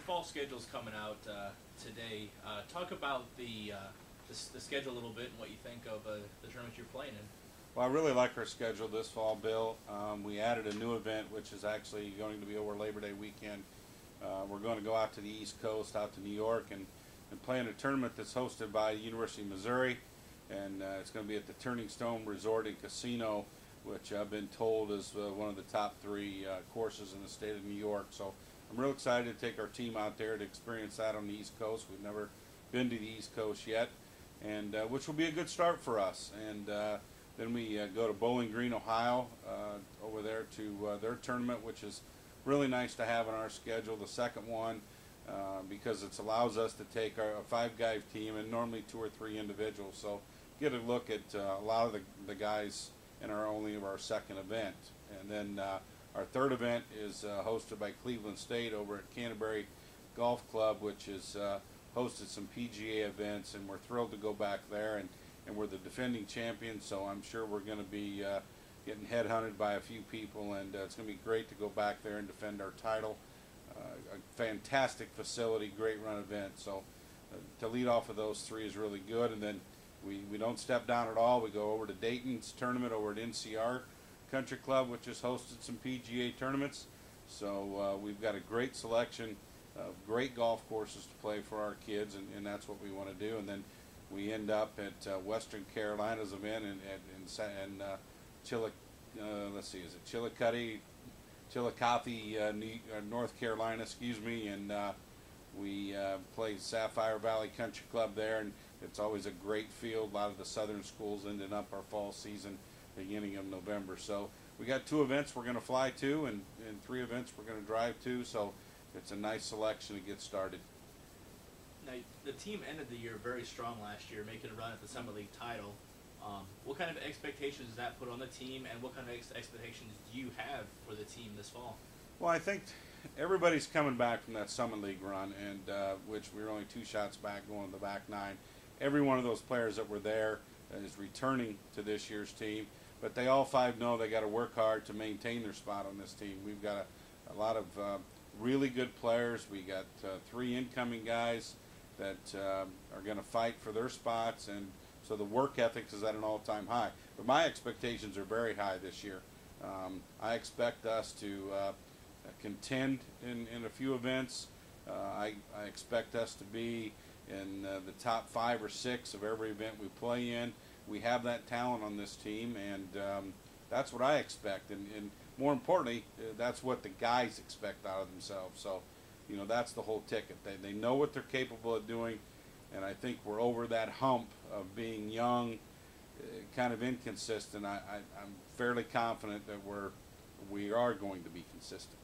fall schedule's coming out today. Talk about the schedule a little bit and what you think of the tournament you're playing in. Well, I really like our schedule this fall, Bill. We added a new event, which is actually going to be over Labor Day weekend. We're going to go out to the East Coast, out to New York, and play in a tournament that's hosted by the University of Missouri. And it's going to be at the Turning Stone Resort and Casino, which I've been told is one of the top 3 courses in the state of New York. So I'm real excited to take our team out there to experience that on the East Coast. We've never been to the East Coast yet, and which will be a good start for us. And then we go to Bowling Green, Ohio, over there to their tournament, which is really nice to have on our schedule, the second one, because it allows us to take a 5-guy team and normally 2 or 3 individuals. So get a look at a lot of the guys in our second event. And then our third event is hosted by Cleveland State over at Canterbury Golf Club, which has hosted some PGA events, and we're thrilled to go back there. And we're the defending champions, so I'm sure we're going to be getting headhunted by a few people, and it's going to be great to go back there and defend our title. A fantastic facility, great run event. So to lead off of those 3 is really good. And then we don't step down at all. We go over to Dayton's tournament over at NCR Country Club, which has hosted some PGA tournaments. So we've got a great selection of great golf courses to play for our kids, and that's what we want to do. And then we end up at Western Carolina's event in Chillicothe, North Carolina, excuse me, and we play Sapphire Valley Country Club there, and it's always a great field. A lot of the southern schools ending up our fall season beginning of November. So we got 2 events we're going to fly to, and 3 events we're going to drive to, so it's a nice selection to get started. Now, the team ended the year very strong last year, making a run at the Summer League title. What kind of expectations does that put on the team, and what kind of expectations do you have for the team this fall? Well, I think everybody's coming back from that Summer League run, and which we were only 2 shots back going to the back 9. Every one of those players that were there is returning to this year's team, but they all 5 know they got to work hard to maintain their spot on this team. We've got a lot of really good players. We got 3 incoming guys that are going to fight for their spots, and so the work ethic is at an all-time high. But my expectations are very high this year. I expect us to contend in a few events. I expect us to be in the top 5 or 6 of every event we play in. We have that talent on this team, and that's what I expect. And more importantly, that's what the guys expect out of themselves. So, you know, that's the whole ticket. They know what they're capable of doing, and I think we're over that hump of being young, kind of inconsistent. I'm fairly confident that we are going to be consistent.